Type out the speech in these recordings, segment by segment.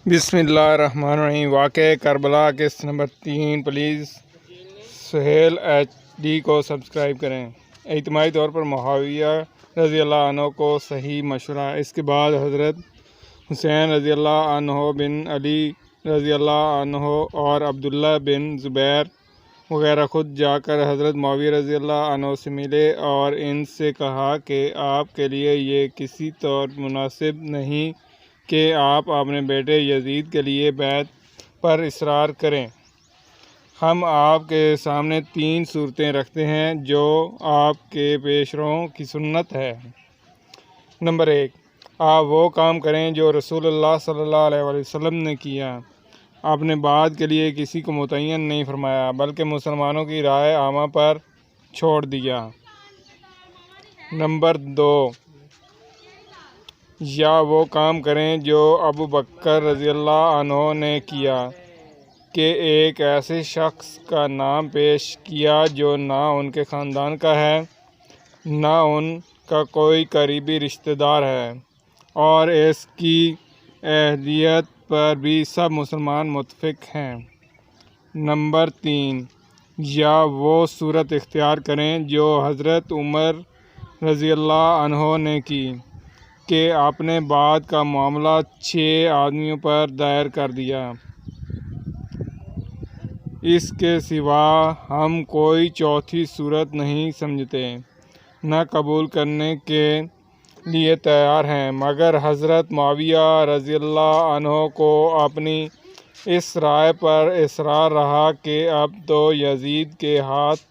بسم اللہ الرحمن الرحیم۔ واقعہ کربلا قسط نمبر 3۔ پلیز سہیل ایچ ڈی کو سبسکرائب کریں۔ اجتماعی طور پر معاویہ رضی اللہ عنہ کو صحیح مشورہ۔ اس کے بعد حضرت حسین رضی اللہ عنہ بن علی رضی اللہ عنہ اور عبداللہ بن زبیر وغیرہ خود جا کر حضرت معاویہ رضی اللہ عنہ سے ملے اور ان سے کہا کہ آپ کے لیے یہ کسی طور مناسب نہیں کہ آپ اپنے بیٹے یزید کے لیے بیعت پر اصرار کریں۔ ہم آپ کے سامنے 3 صورتیں رکھتے ہیں جو آپ کے پیشروؤں کی سنت ہے۔ نمبر 1، آپ وہ کام کریں جو رسول اللہ صلی اللہ علیہ وسلم نے کیا، آپ نے بعد کے لیے کسی کو متعین نہیں فرمایا بلکہ مسلمانوں کی رائے عامہ پر چھوڑ دیا۔ نمبر 2، یا وہ کام کریں جو ابو بکر رضی اللہ عنہ نے کیا کہ ایک ایسے شخص کا نام پیش کیا جو نہ ان کے خاندان کا ہے نہ ان کا کوئی قریبی رشتہ دار ہے، اور اس کی اہلیت پر بھی سب مسلمان متفق ہیں۔ نمبر 3، یا وہ صورت اختیار کریں جو حضرت عمر رضی اللہ عنہ نے کی کہ اپنے بعد کا معاملہ 6 آدمیوں پر دائر کر دیا۔ اس کے سوا ہم کوئی چوتھی صورت نہیں سمجھتے، نہ قبول کرنے کے لیے تیار ہیں، مگر حضرت معاویہ رضی اللہ عنہ کو اپنی اس رائے پر اصرار رہا کہ اب تو یزید کے ہاتھ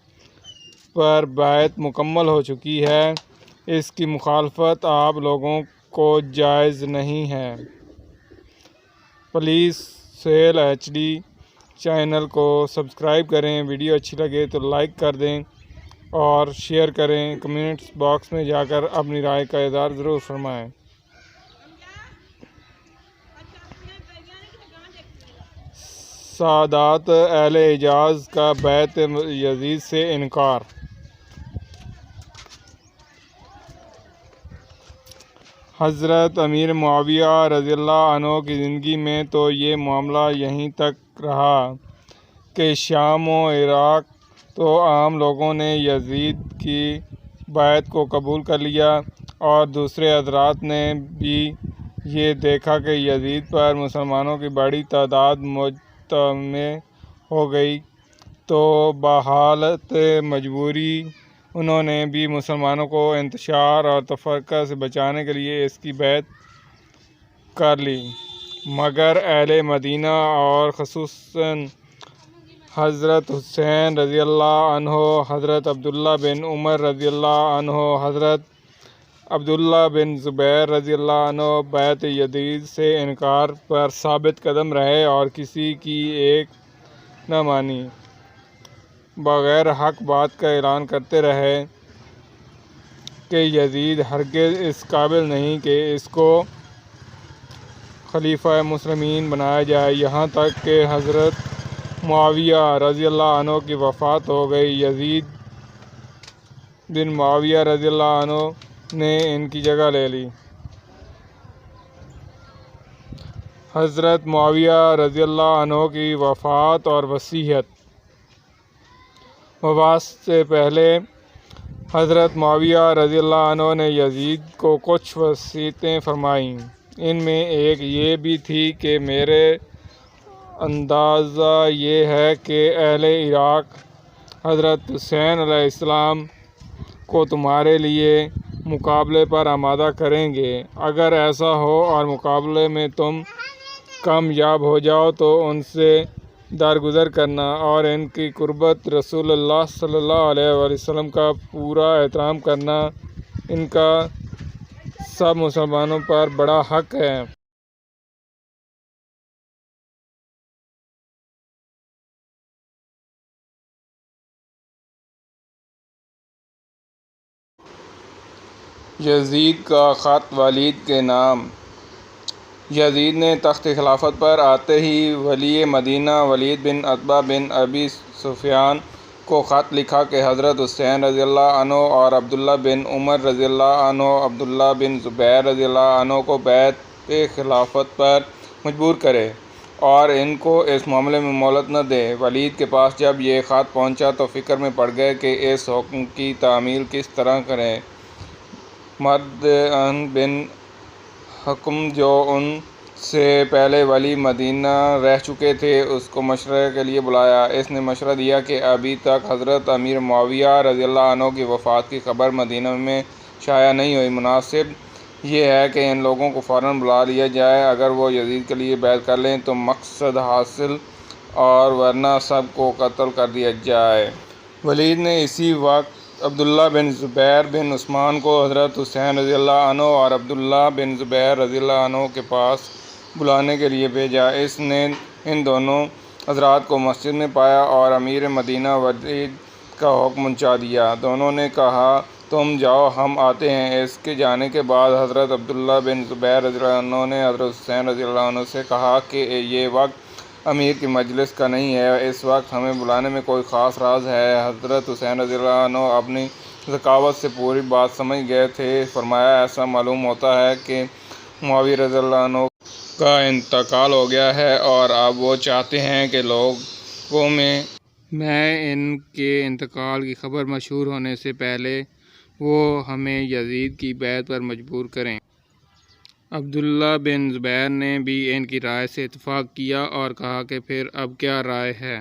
پر بیعت مکمل ہو چکی ہے، اس کی مخالفت آپ لوگوں کو جائز نہیں ہے۔ Please Sohail H D channel کو سبسکرائب کریں، ویڈیو اچھی لگے تو لائک کر دیں اور شیئر کریں۔ کمنٹس باکس میں جا کر اپنی رائے کا اظہار ضرور فرمائیں۔ سادات اہل حجاز کا بیعت یزید سے انکار۔ حضرت امیر معاویہ رضی اللہ عنہ کی زندگی میں تو یہ معاملہ یہیں تک رہا کہ شام و عراق تو عام لوگوں نے یزید کی بیعت کو قبول کر لیا، اور دوسرے حضرات نے بھی یہ دیکھا کہ یزید پر مسلمانوں کی بڑی تعداد مجتمع ہو گئی تو بحالت مجبوری انہوں نے بھی مسلمانوں کو انتشار اور تفرقہ سے بچانے کے لیے اس کی بیعت کر لی، مگر اہل مدینہ اور خصوصاً حضرت حسین رضی اللہ عنہ، حضرت عبداللہ بن عمر رضی اللہ عنہ، حضرت عبداللہ بن زبیر رضی اللہ عنہ بیعت یزید سے انکار پر ثابت قدم رہے اور کسی کی ایک نہ مانی، بغیر حق بات کا اعلان کرتے رہے کہ یزید ہرگز اس قابل نہیں کہ اس کو خلیفہ مسلمین بنایا جائے، یہاں تک کہ حضرت معاویہ رضی اللہ عنہ کی وفات ہو گئی۔ یزید بن معاویہ رضی اللہ عنہ نے ان کی جگہ لے لی۔ حضرت معاویہ رضی اللہ عنہ کی وفات اور وصیت۔ وفات سے پہلے حضرت معاویہ رضی اللہ عنہ نے یزید کو کچھ وصیتیں فرمائیں۔ ان میں ایک یہ بھی تھی کہ میرے اندازہ یہ ہے کہ اہل عراق حضرت حسین علیہ السلام کو تمہارے لیے مقابلے پر آمادہ کریں گے، اگر ایسا ہو اور مقابلے میں تم کامیاب ہو جاؤ تو ان سے درگزر کرنا اور ان کی قربت رسول اللہ صلی اللہ علیہ وسلم کا پورا احترام کرنا، ان کا سب مسلمانوں پر بڑا حق ہے۔ یزید کا خط ولید کے نام۔ یزید نے تخت خلافت پر آتے ہی ولی مدینہ ولید بن عتبہ بن ابی سفیان کو خط لکھا کہ حضرت حسین رضی اللہ عنہ اور عبداللہ بن عمر رضی اللہ عنہ، عبداللہ بن زبیر رضی اللہ عنہ کو بیعت خلافت پر مجبور کرے اور ان کو اس معاملے میں مہلت نہ دے۔ ولید کے پاس جب یہ خط پہنچا تو فکر میں پڑ گئے کہ اس حکم کی تعمیل کس طرح کریں۔ مردان بن حکم جو ان سے پہلے ولی مدینہ رہ چکے تھے اس کو مشورے کے لیے بلایا۔ اس نے مشورہ دیا کہ ابھی تک حضرت امیر معاویہ رضی اللہ عنہ کی وفات کی خبر مدینہ میں شائع نہیں ہوئی، مناسب یہ ہے کہ ان لوگوں کو فوراً بلا لیا جائے، اگر وہ یزید کے لیے بیعت کر لیں تو مقصد حاصل اور ورنہ سب کو قتل کر دیا جائے۔ ولید نے اسی وقت عبداللہ بن زبیر بن عثمان کو حضرت حسین رضی اللہ عنہ اور عبداللہ بن زبیر رضی اللہ عنہ کے پاس بلانے کے لیے بھیجا۔ اس نے ان دونوں حضرات کو مسجد میں پایا اور امیر مدینہ ولید کا حکم پہنچا دیا۔ دونوں نے کہا تم جاؤ ہم آتے ہیں۔ اس کے جانے کے بعد حضرت عبداللہ بن زبیر رضی اللہ عنہ نے حضرت حسین رضی اللہ عنہ سے کہا کہ یہ وقت امیر کی مجلس کا نہیں ہے، اس وقت ہمیں بلانے میں کوئی خاص راز ہے۔ حضرت حسین رضی اللہ عنہ اپنی ذکاوت سے پوری بات سمجھ گئے تھے۔ فرمایا ایسا معلوم ہوتا ہے کہ معاویہ رضی اللہ عنہ کا انتقال ہو گیا ہے اور اب وہ چاہتے ہیں کہ لوگوں میں ان کے انتقال کی خبر مشہور ہونے سے پہلے وہ ہمیں یزید کی بیعت پر مجبور کریں۔ عبداللہ بن زبیر نے بھی ان کی رائے سے اتفاق کیا اور کہا کہ پھر اب کیا رائے ہے؟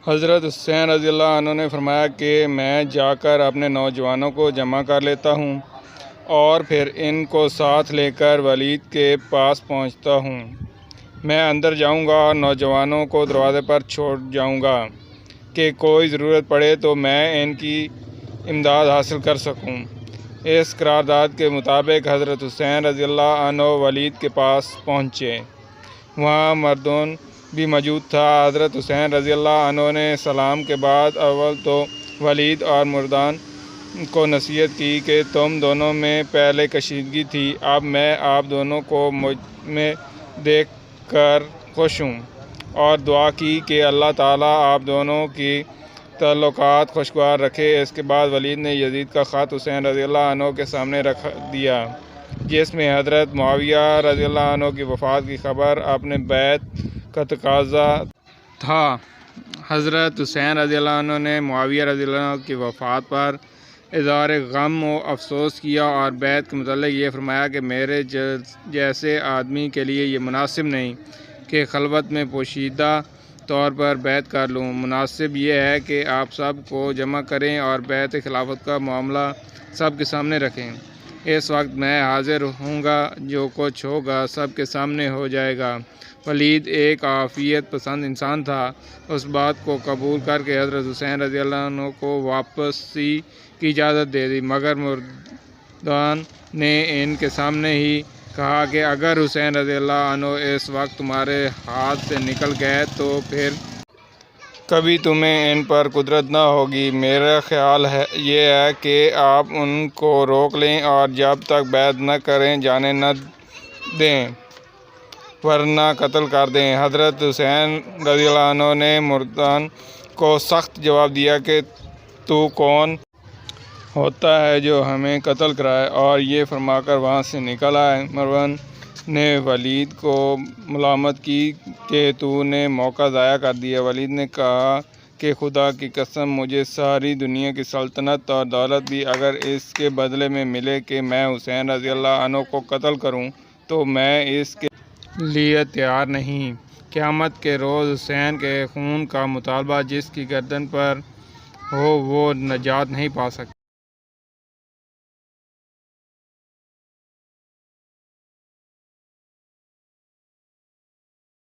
حضرت حسین رضی اللہ عنہ نے فرمایا کہ میں جا کر اپنے نوجوانوں کو جمع کر لیتا ہوں اور پھر ان کو ساتھ لے کر ولید کے پاس پہنچتا ہوں۔ میں اندر جاؤں گا اور نوجوانوں کو دروازے پر چھوڑ جاؤں گا کہ کوئی ضرورت پڑے تو میں ان کی امداد حاصل کر سکوں۔ اس قرارداد کے مطابق حضرت حسین رضی اللہ عنہ ولید کے پاس پہنچے۔ وہاں مردان بھی موجود تھا۔ حضرت حسین رضی اللہ عنہ نے سلام کے بعد اول تو ولید اور مردان کو نصیحت کی کہ تم دونوں میں پہلے کشیدگی تھی، اب میں آپ دونوں کو مجھ میں دیکھ کر خوش ہوں، اور دعا کی کہ اللہ تعالیٰ آپ دونوں کی تعلقات خوشگوار رکھے۔ اس کے بعد ولید نے یزید کا خط حسین رضی اللہ عنہ کے سامنے رکھ دیا جس میں حضرت معاویہ رضی اللہ عنہ کی وفات کی خبر اپنے بیعت کا تقاضا تھا۔ حضرت حسین رضی اللہ عنہ نے معاویہ رضی اللہ عنہ کی وفات پر اظہار غم و افسوس کیا اور بیعت کے متعلق یہ فرمایا کہ میرے جیسے آدمی کے لیے یہ مناسب نہیں کہ خلوت میں پوشیدہ طور پر بیعت کر لوں، مناسب یہ ہے کہ آپ سب کو جمع کریں اور بیعت خلافت کا معاملہ سب کے سامنے رکھیں۔ اس وقت میں حاضر ہوں گا، جو کچھ ہوگا سب کے سامنے ہو جائے گا۔ ولید ایک عافیت پسند انسان تھا، اس بات کو قبول کر کے حضرت حسین رضی اللہ عنہ کو واپسی کی اجازت دے دی، مگر مردان نے ان کے سامنے ہی کہا کہ اگر حسین رضی اللہ عنہ اس وقت تمہارے ہاتھ سے نکل گئے تو پھر کبھی تمہیں ان پر قدرت نہ ہوگی۔ میرا خیال یہ ہے کہ آپ ان کو روک لیں اور جب تک بیعت نہ کریں جانے نہ دیں، ورنہ قتل کر دیں۔ حضرت حسین رضی اللہ عنہ نے مردان کو سخت جواب دیا کہ تو کون ہوتا ہے جو ہمیں قتل کرائے، اور یہ فرما کر وہاں سے نکل آئے۔ مروان نے ولید کو ملامت کی کہ تو نے موقع ضائع کر دیا۔ ولید نے کہا کہ خدا کی قسم مجھے ساری دنیا کی سلطنت اور دولت بھی اگر اس کے بدلے میں ملے کہ میں حسین رضی اللہ عنہ کو قتل کروں تو میں اس کے لیے تیار نہیں۔ قیامت کے روز حسین کے خون کا مطالبہ جس کی گردن پر ہو وہ نجات نہیں پا سکتا۔